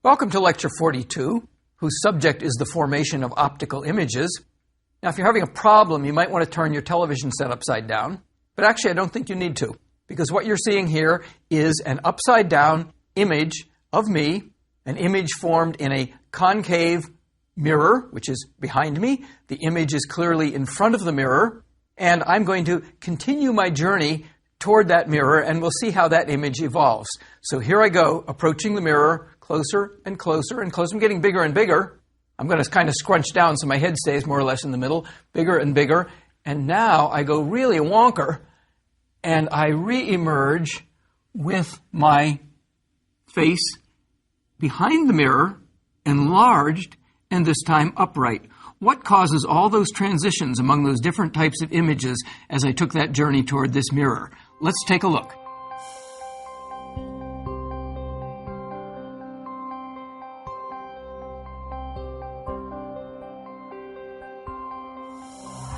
Welcome to Lecture 42, whose subject is the formation of optical images. Now, if you're having a problem, you might want to turn your television set upside down. But actually, I don't think you need to, because what you're seeing here is an upside-down image of me, an image formed in a concave mirror, which is behind me. The image is clearly in front of the mirror, and I'm going to continue my journey toward that mirror, and we'll see how that image evolves. So here I go, approaching the mirror, closer and closer and closer. I'm getting bigger and bigger. I'm going to kind of scrunch down so my head stays more or less in the middle, bigger and bigger. And now I go really wonker, and I re-emerge with my face behind the mirror, enlarged, and this time upright. What causes all those transitions among those different types of images as I took that journey toward this mirror? Let's take a look.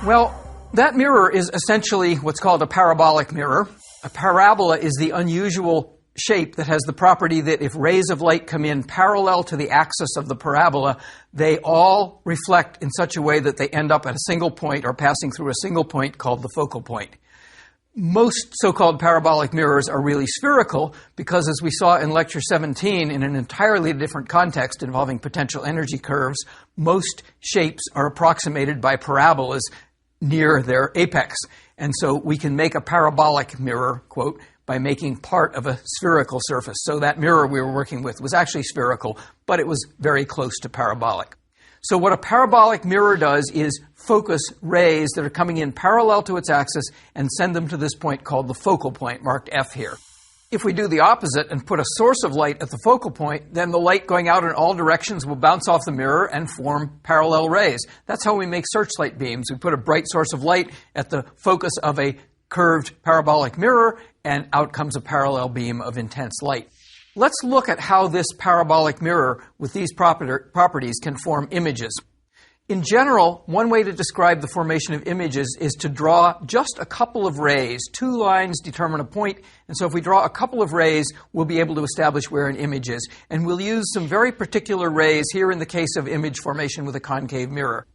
Well, that mirror is essentially what's called a parabolic mirror. A parabola is the unusual shape that has the property that if rays of light come in parallel to the axis of the parabola, they all reflect in such a way that they end up at a single point or passing through a single point called the focal point. Most so-called parabolic mirrors are really spherical because, as we saw in Lecture 17, in an entirely different context involving potential energy curves, most shapes are approximated by parabolas near their apex. And so we can make a parabolic mirror, quote, by making part of a spherical surface. So that mirror we were working with was actually spherical, but it was very close to parabolic. So what a parabolic mirror does is focus rays that are coming in parallel to its axis and send them to this point called the focal point, marked F here. If we do the opposite and put a source of light at the focal point, then the light going out in all directions will bounce off the mirror and form parallel rays. That's how we make searchlight beams. We put a bright source of light at the focus of a curved parabolic mirror, and out comes a parallel beam of intense light. Let's look at how this parabolic mirror with these properties can form images. In general, one way to describe the formation of images is to draw just a couple of rays. Two lines determine a point, and so if we draw a couple of rays, we'll be able to establish where an image is. And we'll use some very particular rays here in the case of image formation with a concave mirror.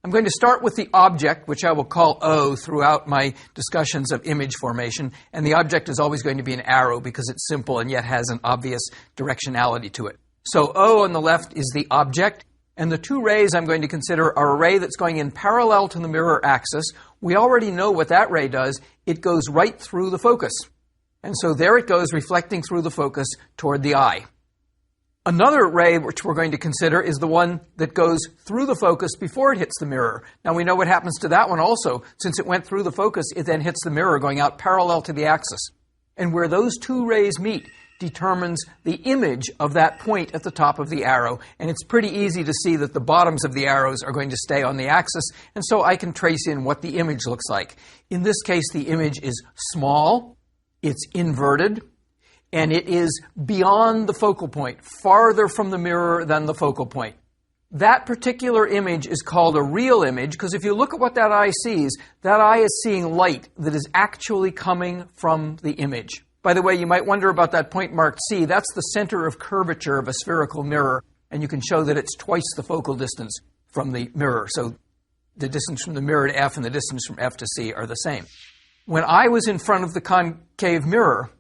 I'm going to start with the object, which I will call O throughout my discussions of image formation, and the object is always going to be an arrow because it's simple and yet has an obvious directionality to it. So O on the left is the object. And the two rays I'm going to consider are a ray that's going in parallel to the mirror axis. We already know what that ray does. It goes right through the focus. And so there it goes, reflecting through the focus toward the eye. Another ray which we're going to consider is the one that goes through the focus before it hits the mirror. Now we know what happens to that one also. Since it went through the focus, it then hits the mirror going out parallel to the axis. And where those two rays meet determines the image of that point at the top of the arrow. And it's pretty easy to see that the bottoms of the arrows are going to stay on the axis, and so I can trace in what the image looks like. In this case, the image is small, it's inverted, and it is beyond the focal point, farther from the mirror than the focal point. That particular image is called a real image because if you look at what that eye sees, that eye is seeing light that is actually coming from the image. By the way, you might wonder about that point marked C. That's the center of curvature of a spherical mirror, and you can show that it's twice the focal distance from the mirror. So the distance from the mirror to F and the distance from F to C are the same. When I was in front of the concave mirror,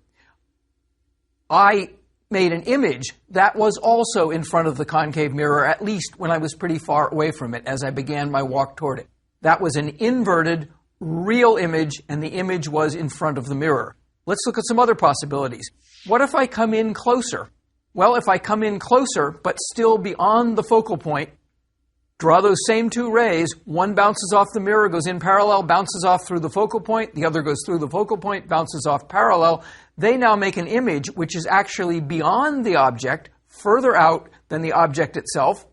I made an image that was also in front of the concave mirror, at least when I was pretty far away from it as I began my walk toward it. That was an inverted, real image, and the image was in front of the mirror. Let's look at some other possibilities. What if I come in closer? Well, if I come in closer, but still beyond the focal point, draw those same two rays, one bounces off the mirror, goes in parallel, bounces off through the focal point, the other goes through the focal point, bounces off parallel. They now make an image which is actually beyond the object, further out than the object itself,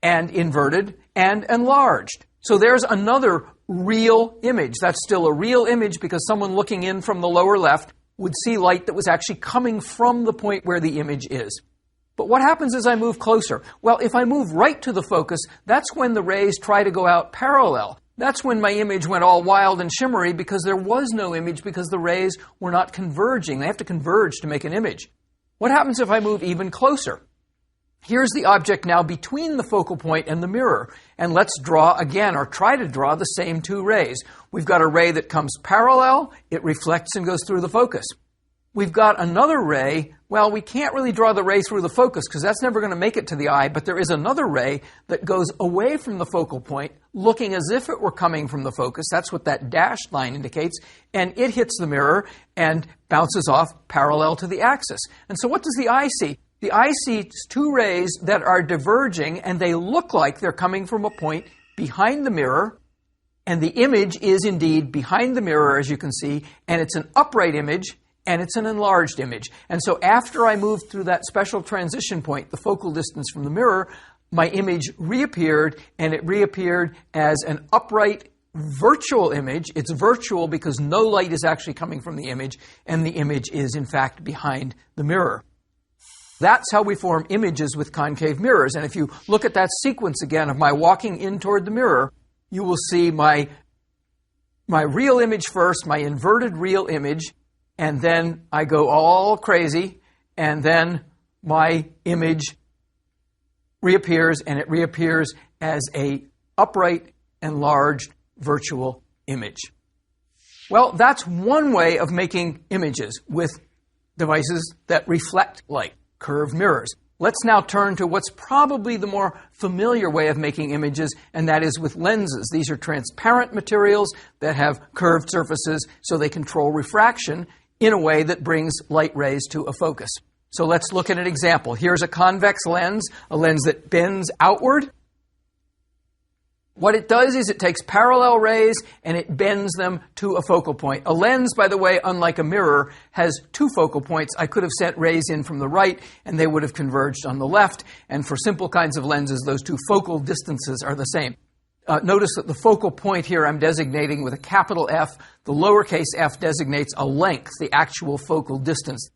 and inverted and enlarged. So there's another real image. That's still a real image because someone looking in from the lower left would see light that was actually coming from the point where the image is. But what happens as I move closer? Well, if I move right to the focus, that's when the rays try to go out parallel. That's when my image went all wild and shimmery because there was no image because the rays were not converging. They have to converge to make an image. What happens if I move even closer? Here's the object now between the focal point and the mirror. And let's draw again, or try to draw the same two rays. We've got a ray that comes parallel. It reflects and goes through the focus. We've got another ray. Well, we can't really draw the ray through the focus because that's never going to make it to the eye, but there is another ray that goes away from the focal point, looking as if it were coming from the focus. That's what that dashed line indicates. And it hits the mirror and bounces off parallel to the axis. And so what does the eye see? The eye sees two rays that are diverging, and they look like they're coming from a point behind the mirror. And the image is indeed behind the mirror, as you can see, and it's an upright image, and it's an enlarged image. And so after I moved through that special transition point, the focal distance from the mirror, my image reappeared, and it reappeared as an upright virtual image. It's virtual because no light is actually coming from the image, and the image is, in fact, behind the mirror. That's how we form images with concave mirrors. And if you look at that sequence again of my walking in toward the mirror, you will see my real image first, my inverted real image, and then I go all crazy, and then my image reappears, and it reappears as a upright, enlarged, virtual image. Well, that's one way of making images with devices that reflect light, curved mirrors. Let's now turn to what's probably the more familiar way of making images, and that is with lenses. These are transparent materials that have curved surfaces, so they control refraction in a way that brings light rays to a focus. So let's look at an example. Here's a convex lens, a lens that bends outward. What it does is it takes parallel rays and it bends them to a focal point. A lens, by the way, unlike a mirror, has two focal points. I could have sent rays in from the right and they would have converged on the left. And for simple kinds of lenses, those two focal distances are the same. Notice that the focal point here I'm designating with a capital F. The lowercase f designates a length, the actual focal distance.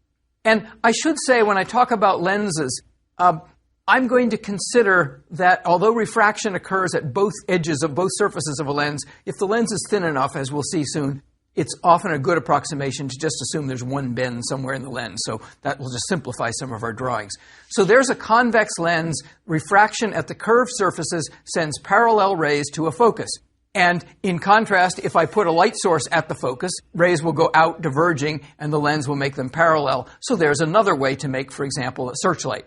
And I should say when I talk about lenses, I'm going to consider that although refraction occurs at both edges of both surfaces of a lens, if the lens is thin enough, as we'll see soon, it's often a good approximation to just assume there's one bend somewhere in the lens. So that will just simplify some of our drawings. So there's a convex lens. Refraction at the curved surfaces sends parallel rays to a focus. And in contrast, if I put a light source at the focus, rays will go out diverging and the lens will make them parallel. So there's another way to make, for example, a searchlight.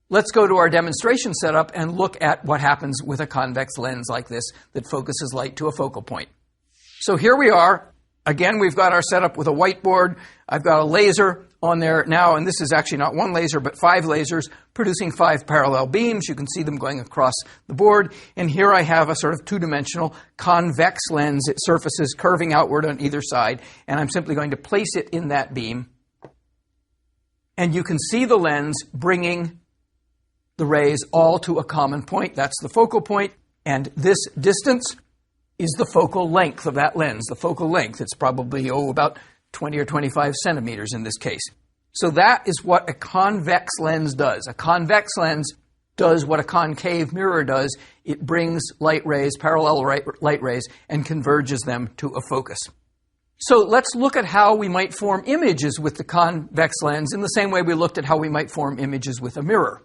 Let's go to our demonstration setup and look at what happens with a convex lens like this that focuses light to a focal point. So here we are. Again, we've got our setup with a whiteboard. I've got a laser on there now, and this is actually not one laser, but 5 lasers producing 5 parallel beams. You can see them going across the board. And here I have a sort of two-dimensional convex lens. It surfaces curving outward on either side, and I'm simply going to place it in that beam. And you can see the lens bringing the rays all to a common point. That's the focal point, and this distance is the focal length of that lens, the focal length. It's probably, about 20 or 25 centimeters in this case. So that is what a convex lens does. A convex lens does what a concave mirror does. It brings light rays, parallel light rays, and converges them to a focus. So let's look at how we might form images with the convex lens in the same way we looked at how we might form images with a mirror.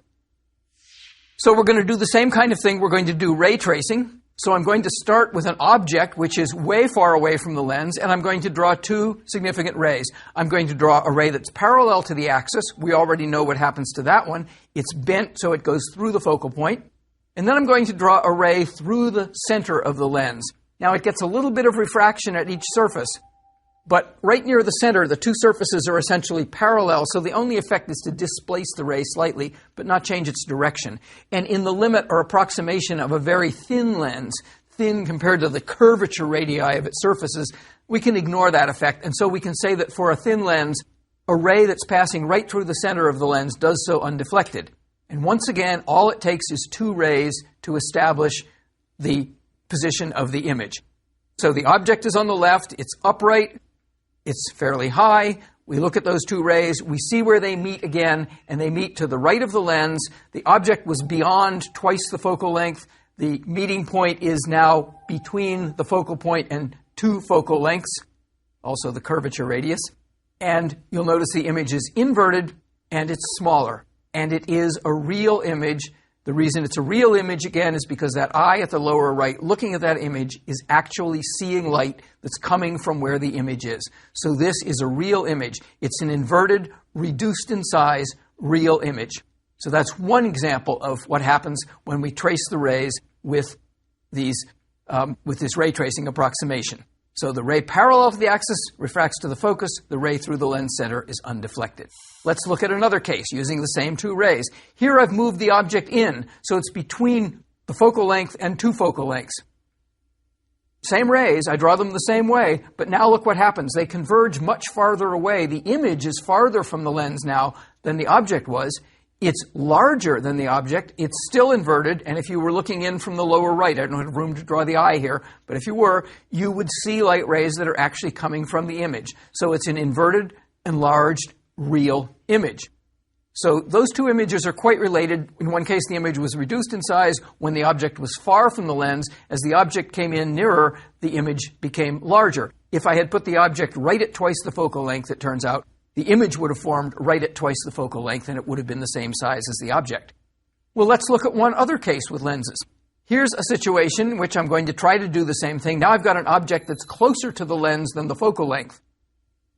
So we're going to do the same kind of thing. We're going to do ray tracing. So I'm going to start with an object which is way far away from the lens, and I'm going to draw 2 significant rays. I'm going to draw a ray that's parallel to the axis. We already know what happens to that one. It's bent, so it goes through the focal point. And then I'm going to draw a ray through the center of the lens. Now it gets a little bit of refraction at each surface, but right near the center, the 2 surfaces are essentially parallel, so the only effect is to displace the ray slightly, but not change its direction. And in the limit or approximation of a very thin lens, thin compared to the curvature radii of its surfaces, we can ignore that effect. And so we can say that for a thin lens, a ray that's passing right through the center of the lens does so undeflected. And once again, all it takes is 2 rays to establish the position of the image. So the object is on the left, it's upright, it's fairly high. We look at those two rays, we see where they meet again, and they meet to the right of the lens. The object was beyond twice the focal length. The meeting point is now between the focal point and 2 focal lengths, also the curvature radius. And you'll notice the image is inverted and it's smaller. And it is a real image. The reason it's a real image, again, is because that eye at the lower right, looking at that image, is actually seeing light that's coming from where the image is. So this is a real image. It's an inverted, reduced in size, real image. So that's one example of what happens when we trace the rays with this ray tracing approximation. So the ray parallel to the axis refracts to the focus. The ray through the lens center is undeflected. Let's look at another case using the same 2 rays. Here I've moved the object in, so it's between the focal length and 2 focal lengths. Same rays, I draw them the same way, but now look what happens. They converge much farther away. The image is farther from the lens now than the object was. It's larger than the object. It's still inverted, and if you were looking in from the lower right, I don't have room to draw the eye here, but if you were, you would see light rays that are actually coming from the image. So it's an inverted, enlarged, real image. So those 2 images are quite related. In one case, the image was reduced in size when the object was far from the lens. As the object came in nearer, the image became larger. If I had put the object right at twice the focal length, it turns out, the image would have formed right at twice the focal length, and it would have been the same size as the object. Well, let's look at one other case with lenses. Here's a situation in which I'm going to try to do the same thing. Now I've got an object that's closer to the lens than the focal length.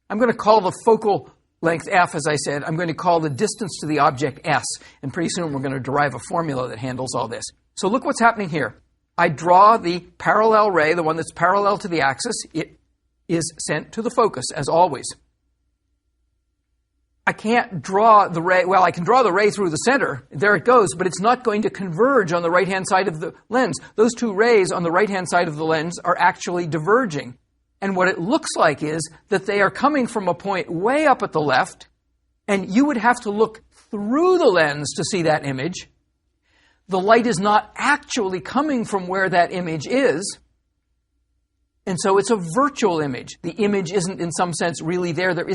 I'm going to call the focal length f, as I said. I'm going to call the distance to the object s, and pretty soon we're going to derive a formula that handles all this. So look what's happening here. I draw the parallel ray, the one that's parallel to the axis. It is sent to the focus, as always. I can't draw the ray, well, I can draw the ray through the center, there it goes, but it's not going to converge on the right-hand side of the lens. Those 2 rays on the right-hand side of the lens are actually diverging. And what it looks like is that they are coming from a point way up at the left, and you would have to look through the lens to see that image. The light is not actually coming from where that image is, and so it's a virtual image. The image isn't in some sense really there. The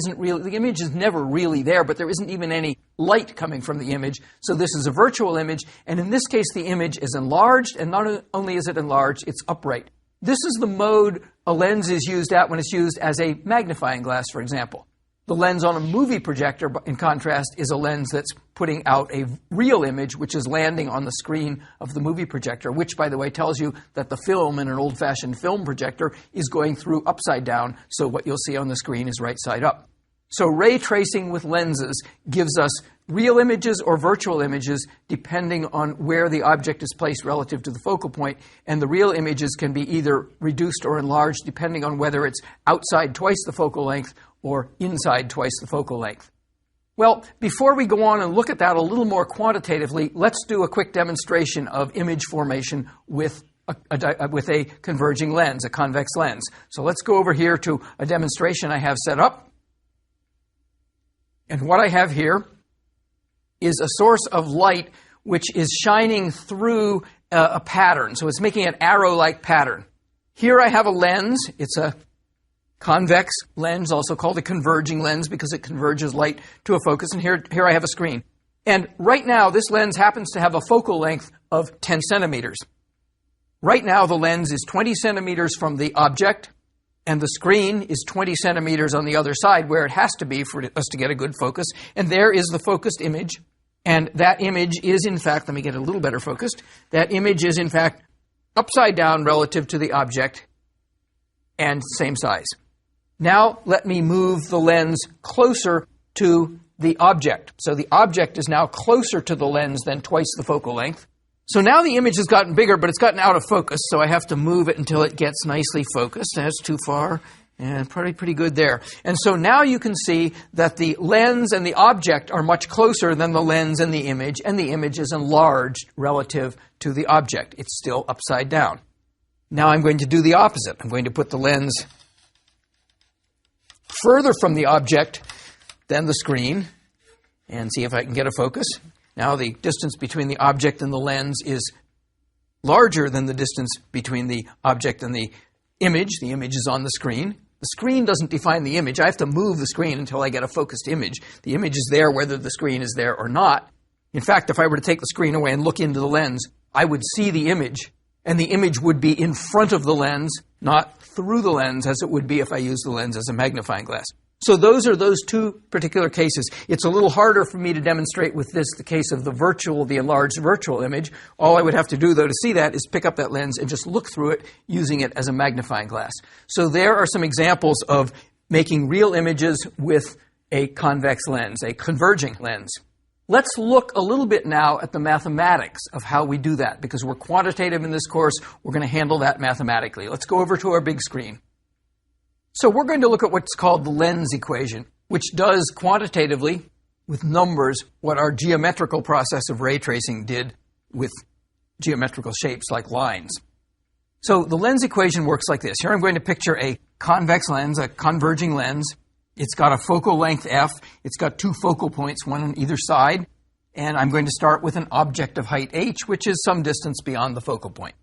image is never really there, but there isn't even any light coming from the image. So this is a virtual image, and in this case the image is enlarged, and not only is it enlarged, it's upright. This is the mode a lens is used at when it's used as a magnifying glass, for example. The lens on a movie projector, in contrast, is a lens that's putting out a real image which is landing on the screen of the movie projector, which, by the way, tells you that the film in an old-fashioned film projector is going through upside down, so what you'll see on the screen is right side up. So ray tracing with lenses gives us real images or virtual images depending on where the object is placed relative to the focal point, and the real images can be either reduced or enlarged depending on whether it's outside twice the focal length or inside twice the focal length. Well, before we go on and look at that a little more quantitatively, let's do a quick demonstration of image formation with a converging lens, a convex lens. So let's go over here to a demonstration I have set up. And what I have here is a source of light which is shining through a pattern. So it's making an arrow-like pattern. Here I have a lens. It's a convex lens, also called a converging lens because it converges light to a focus. And here I have a screen. And right now, this lens happens to have a focal length of 10 centimeters. Right now, the lens is 20 centimeters from the object, and the screen is 20 centimeters on the other side, where it has to be for us to get a good focus. And there is the focused image. And that image is, in fact, let me get a little better focused. That image is, in fact, upside down relative to the object and same size. Now let me move the lens closer to the object. So the object is now closer to the lens than twice the focal length. So now the image has gotten bigger, but it's gotten out of focus, so I have to move it until it gets nicely focused. That's too far, and probably pretty good there. And so now you can see that the lens and the object are much closer than the lens and the image is enlarged relative to the object. It's still upside down. Now I'm going to do the opposite. I'm going to put the lens further from the object than the screen and see if I can get a focus. Now the distance between the object and the lens is larger than the distance between the object and the image. The image is on the screen. The screen doesn't define the image. I have to move the screen until I get a focused image. The image is there whether the screen is there or not. In fact, if I were to take the screen away and look into the lens, I would see the image, and the image would be in front of the lens, not through the lens as it would be if I used the lens as a magnifying glass. So those are those two particular cases. It's a little harder for me to demonstrate with this the case of the enlarged virtual image. All I would have to do, though, to see that is pick up that lens and just look through it using it as a magnifying glass. So there are some examples of making real images with a convex lens, a converging lens. Let's look a little bit now at the mathematics of how we do that. Because we're quantitative in this course, we're going to handle that mathematically. Let's go over to our big screen. So we're going to look at what's called the lens equation, which does quantitatively, with numbers, what our geometrical process of ray tracing did with geometrical shapes like lines. So the lens equation works like this. Here I'm going to picture a convex lens, a converging lens. It's got a focal length f. It's got two focal points, one on either side. And I'm going to start with an object of height h, which is some distance beyond the focal point.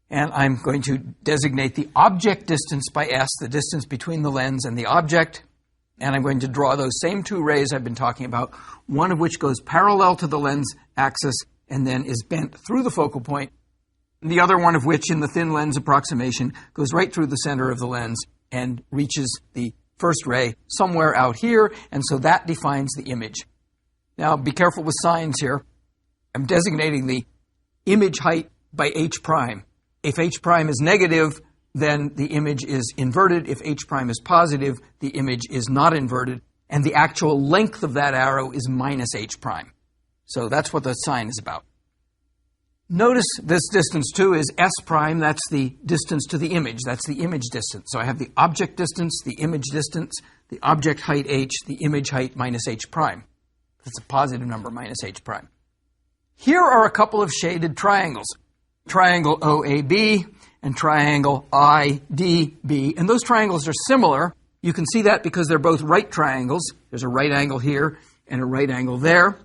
And I'm going to designate the object distance by s, the distance between the lens and the object. And I'm going to draw those same two rays I've been talking about, one of which goes parallel to the lens axis and then is bent through the focal point. The other one of which, in the thin lens approximation, goes right through the center of the lens and reaches the first ray somewhere out here. And so that defines the image. Now, be careful with signs here. I'm designating the image height by h prime. If h prime is negative, then the image is inverted. If h prime is positive, the image is not inverted. And the actual length of that arrow is minus h prime. So that's what the sign is about. Notice this distance, too, is s prime. That's the distance to the image. That's the image distance. So I have the object distance, the image distance, the object height h, the image height minus h prime. That's a positive number, minus h prime. Here are a couple of shaded triangles. Triangle OAB and triangle IDB. And those triangles are similar. You can see that because they're both right triangles. There's a right angle here and a right angle there.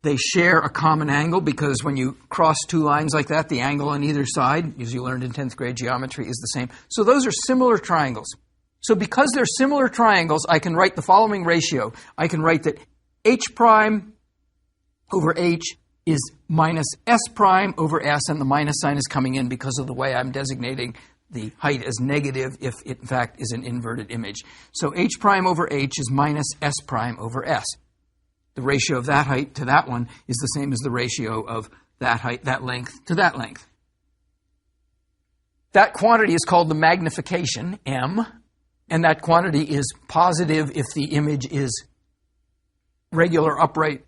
They share a common angle because when you cross two lines like that, the angle on either side, as you learned in 10th grade geometry, is the same. So those are similar triangles. So because they're similar triangles, I can write the following ratio. I can write that h prime over h is minus s prime over s, and the minus sign is coming in because of the way I'm designating the height as negative if it, in fact, is an inverted image. So h prime over h is minus s prime over s. The ratio of that height to that one is the same as the ratio of that height, that length, to that length. That quantity is called the magnification, m, and that quantity is positive if the image is regular upright,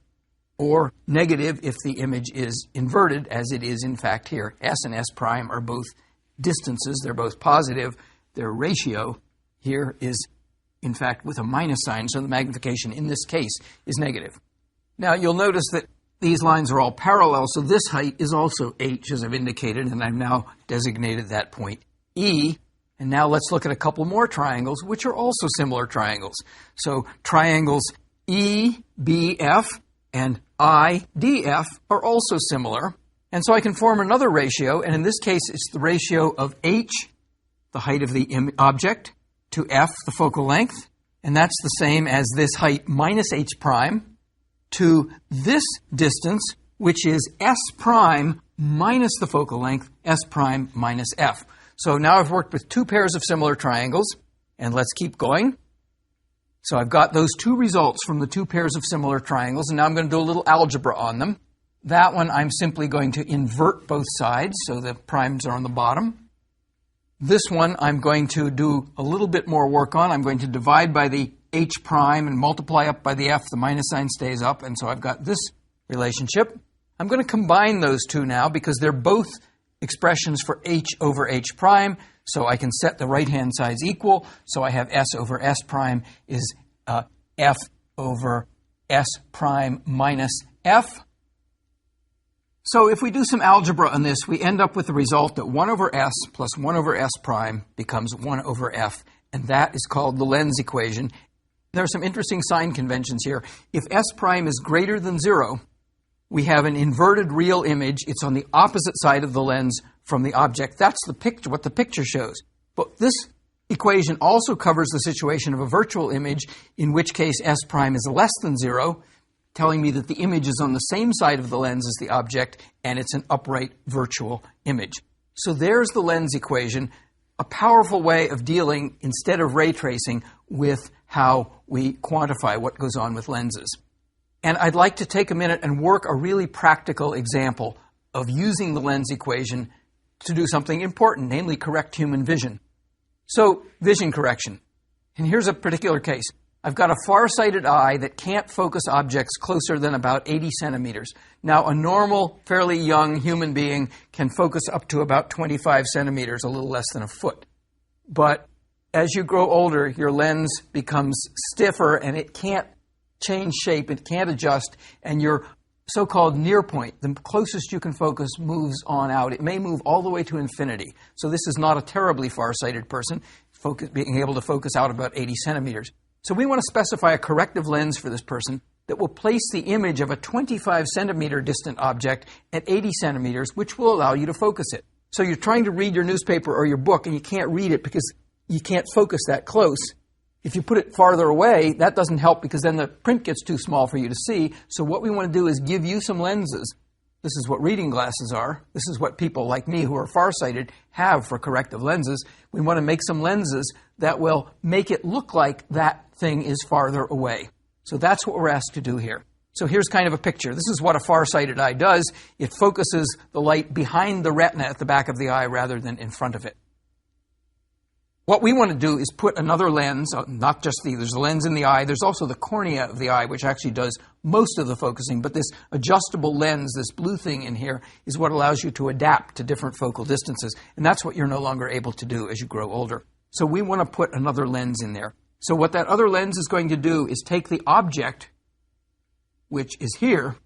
or negative if the image is inverted, as it is in fact here. S and S prime are both distances. They're both positive. Their ratio here is, in fact, with a minus sign, so the magnification in this case is negative. Now, you'll notice that these lines are all parallel, so this height is also h, as I've indicated, and I've now designated that point E. And now let's look at a couple more triangles, which are also similar triangles. So triangles EBF and IDF are also similar. And so I can form another ratio, and in this case, it's the ratio of h, the height of the object, to f, the focal length. And that's the same as this height minus h prime to this distance, which is s prime minus the focal length, s prime minus f. So now I've worked with two pairs of similar triangles, and let's keep going. So I've got those two results from the two pairs of similar triangles, and now I'm going to do a little algebra on them. That one I'm simply going to invert both sides, so the primes are on the bottom. This one I'm going to do a little bit more work on. I'm going to divide by the h prime and multiply up by the f. The minus sign stays up, and so I've got this relationship. I'm going to combine those two now because they're both expressions for h over h prime, so I can set the right-hand sides equal. So I have s over s prime is f over s prime minus f. So if we do some algebra on this, we end up with the result that 1 over s plus 1 over s prime becomes 1 over f, and that is called the lens equation. There are some interesting sign conventions here. If s prime is greater than 0, we have an inverted real image. It's on the opposite side of the lens from the object. That's the picture, what the picture shows. But this equation also covers the situation of a virtual image, in which case S prime is less than 0, telling me that the image is on the same side of the lens as the object, and it's an upright virtual image. So there's the lens equation, a powerful way of dealing, instead of ray tracing, with how we quantify what goes on with lenses. And I'd like to take a minute and work a really practical example of using the lens equation to do something important, namely correct human vision. So, vision correction. And here's a particular case. I've got a far-sighted eye that can't focus objects closer than about 80 centimeters. Now, a normal, fairly young human being can focus up to about 25 centimeters, a little less than a foot. But as you grow older, your lens becomes stiffer and it can't change shape, it can't adjust, and your so-called near point, the closest you can focus, moves on out. It may move all the way to infinity. So this is not a terribly far-sighted person, being able to focus out about 80 centimeters. So we want to specify a corrective lens for this person that will place the image of a 25 centimeter distant object at 80 centimeters, which will allow you to focus it. So you're trying to read your newspaper or your book and you can't read it because you can't focus that close. If you put it farther away, that doesn't help because then the print gets too small for you to see. So what we want to do is give you some lenses. This is what reading glasses are. This is what people like me who are farsighted have for corrective lenses. We want to make some lenses that will make it look like that thing is farther away. So that's what we're asked to do here. So here's kind of a picture. This is what a farsighted eye does. It focuses the light behind the retina at the back of the eye rather than in front of it. What we want to do is put another lens, not just there's a lens in the eye, there's also the cornea of the eye, which actually does most of the focusing, but this adjustable lens, this blue thing in here, is what allows you to adapt to different focal distances, and that's what you're no longer able to do as you grow older. So we want to put another lens in there. So what that other lens is going to do is take the object, which is here,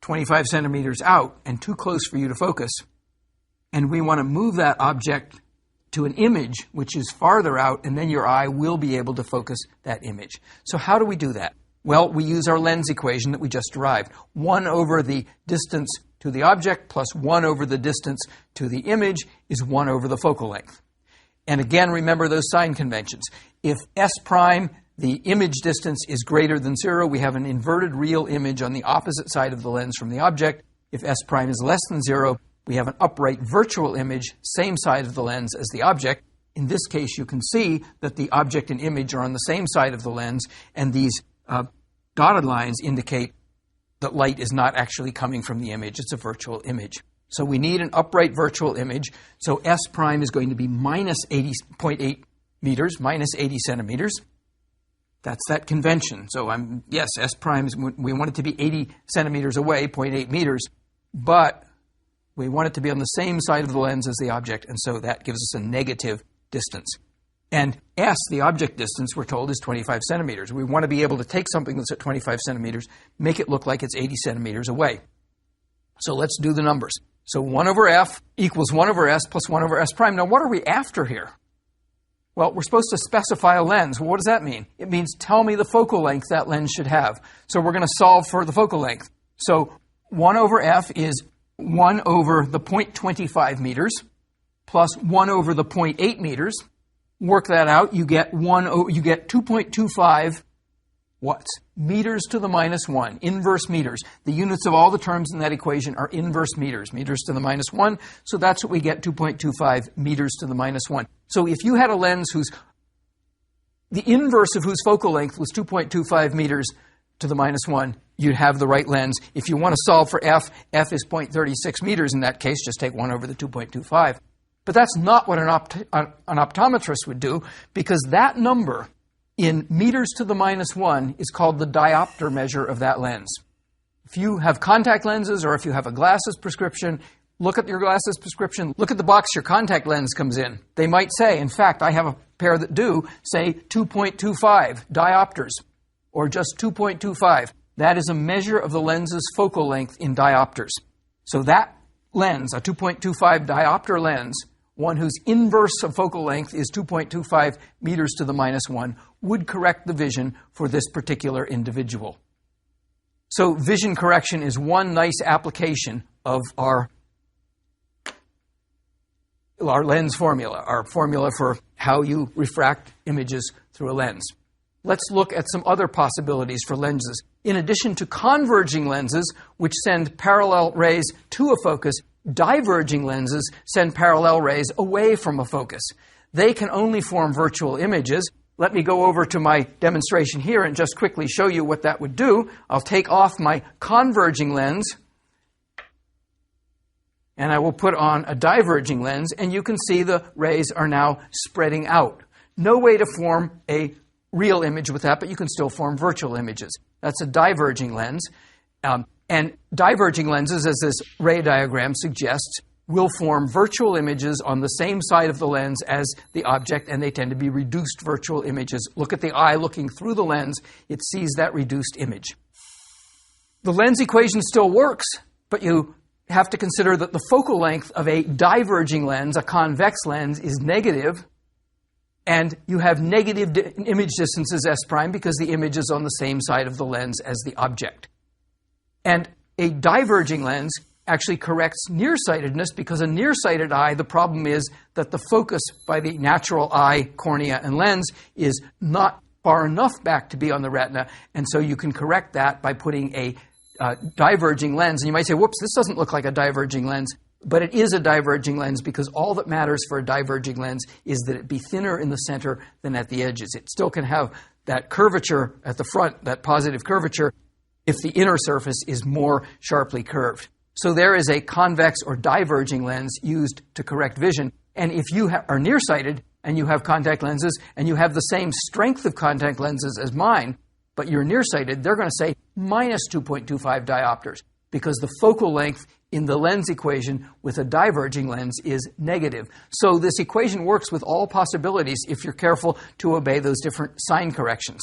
25 centimeters out and too close for you to focus, and we want to move that object to an image which is farther out, and then your eye will be able to focus that image. So how do we do that? Well, we use our lens equation that we just derived. 1 over the distance to the object plus 1 over the distance to the image is 1 over the focal length. And again, remember those sign conventions. If S prime, the image distance, is greater than 0, we have an inverted real image on the opposite side of the lens from the object. If S prime is less than 0, we have an upright virtual image, same side of the lens as the object. In this case, you can see that the object and image are on the same side of the lens, and these dotted lines indicate that light is not actually coming from the image. It's a virtual image. So we need an upright virtual image. So S prime is going to be minus 80.8 meters, minus 80 centimeters. That's that convention. So yes, S prime is, we want it to be 80 centimeters away, 0.8 meters, but we want it to be on the same side of the lens as the object, and so that gives us a negative distance. And S, the object distance, we're told, is 25 centimeters. We want to be able to take something that's at 25 centimeters, make it look like it's 80 centimeters away. So let's do the numbers. So 1 over F equals 1 over S plus 1 over S prime. Now what are we after here? Well, we're supposed to specify a lens. Well, what does that mean? It means tell me the focal length that lens should have. So we're going to solve for the focal length. So 1 over F is 1 over the 0.25 meters plus 1 over the 0.8 meters. Work that out. You get 2.25 what? Meters to the minus 1, inverse meters. The units of all the terms in that equation are inverse meters, meters to the minus 1. So that's what we get, 2.25 meters to the minus 1. So if you had a lens the inverse of whose focal length was 2.25 meters to the minus 1, you'd have the right lens. If you want to solve for F, F is 0.36 meters in that case. Just take 1 over the 2.25. But that's not what an optometrist would do, because that number in meters to the minus 1 is called the diopter measure of that lens. If you have contact lenses or if you have a glasses prescription, look at your glasses prescription, look at the box your contact lens comes in. They might say, in fact, I have a pair that do, say 2.25 diopters, or just 2.25. That is a measure of the lens's focal length in diopters. So that lens, a 2.25 diopter lens, one whose inverse of focal length is 2.25 meters to the minus 1, would correct the vision for this particular individual. So vision correction is one nice application of our our lens formula, our formula for how you refract images through a lens. Let's look at some other possibilities for lenses. In addition to converging lenses, which send parallel rays to a focus, diverging lenses send parallel rays away from a focus. They can only form virtual images. Let me go over to my demonstration here and just quickly show you what that would do. I'll take off my converging lens, and I will put on a diverging lens, and you can see the rays are now spreading out. No way to form a real image with that, but you can still form virtual images. That's a diverging lens. And diverging lenses, as this ray diagram suggests, will form virtual images on the same side of the lens as the object, and they tend to be reduced virtual images. Look at the eye looking through the lens. It sees that reduced image. The lens equation still works, but you have to consider that the focal length of a diverging lens, a convex lens, is negative, and you have negative image distances S prime because the image is on the same side of the lens as the object. And a diverging lens actually corrects nearsightedness because a nearsighted eye, the problem is that the focus by the natural eye, cornea, and lens is not far enough back to be on the retina, and so you can correct that by putting a diverging lens. And you might say, whoops, this doesn't look like a diverging lens. But it is a diverging lens because all that matters for a diverging lens is that it be thinner in the center than at the edges. It still can have that curvature at the front, that positive curvature, if the inner surface is more sharply curved. So there is a convex or diverging lens used to correct vision. And if you are nearsighted and you have contact lenses and you have the same strength of contact lenses as mine, but you're nearsighted, they're going to say minus 2.25 diopters because the focal length in the lens equation with a diverging lens is negative. So this equation works with all possibilities if you're careful to obey those different sign corrections.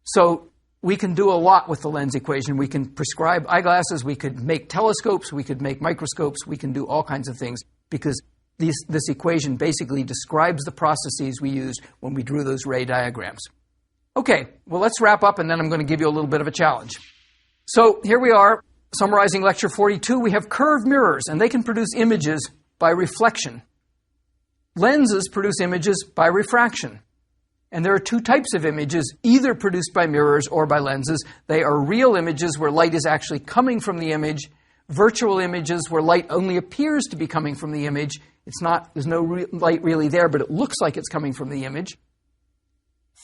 So we can do a lot with the lens equation. We can prescribe eyeglasses, we could make telescopes, we could make microscopes, we can do all kinds of things because this equation basically describes the processes we used when we drew those ray diagrams. Okay, well, let's wrap up and then I'm going to give you a little bit of a challenge. So here we are. Summarizing lecture 42, we have curved mirrors, and they can produce images by reflection. Lenses produce images by refraction. And there are two types of images, either produced by mirrors or by lenses. They are real images where light is actually coming from the image, virtual images where light only appears to be coming from the image. There's no light really there, but it looks like it's coming from the image.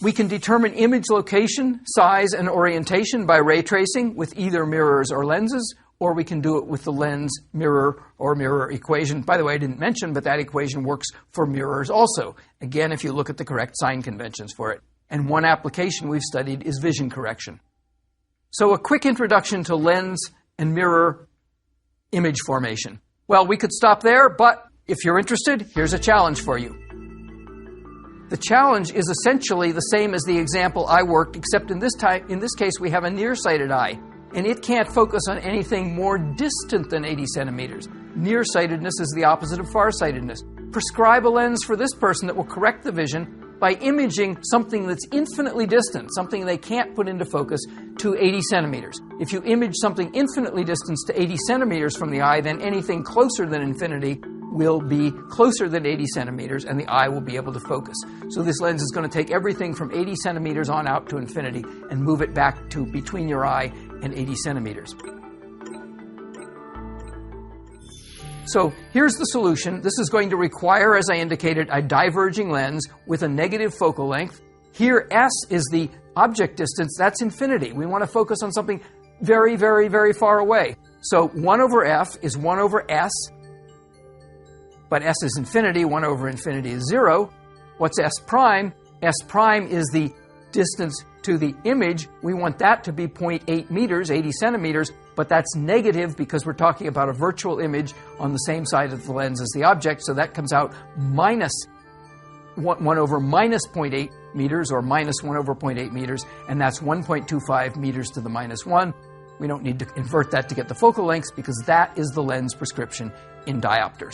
We can determine image location, size, and orientation by ray tracing with either mirrors or lenses, or we can do it with the lens, mirror, or mirror equation. By the way, I didn't mention, but that equation works for mirrors also. Again, if you look at the correct sign conventions for it. And one application we've studied is vision correction. So a quick introduction to lens and mirror image formation. Well, we could stop there, but if you're interested, here's a challenge for you. The challenge is essentially the same as the example I worked, except in this case we have a nearsighted eye, and it can't focus on anything more distant than 80 centimeters. Nearsightedness is the opposite of farsightedness. Prescribe a lens for this person that will correct the vision by imaging something that's infinitely distant, something they can't put into focus, to 80 centimeters. If you image something infinitely distant to 80 centimeters from the eye, then anything closer than infinity will be closer than 80 centimeters, and the eye will be able to focus. So this lens is going to take everything from 80 centimeters on out to infinity and move it back to between your eye and 80 centimeters. So here's the solution. This is going to require, as I indicated, a diverging lens with a negative focal length. Here, S is the object distance. That's infinity. We want to focus on something very, very, very far away. So 1 over F is 1 over S. But S is infinity, 1 over infinity is 0. What's S prime? S prime is the distance to the image. We want that to be 0.8 meters, 80 centimeters, but that's negative because we're talking about a virtual image on the same side of the lens as the object, so that comes out minus 1 over minus 0.8 meters, or minus 1 over 0.8 meters, and that's 1.25 meters to the minus 1. We don't need to invert that to get the focal lengths because that is the lens prescription in diopters.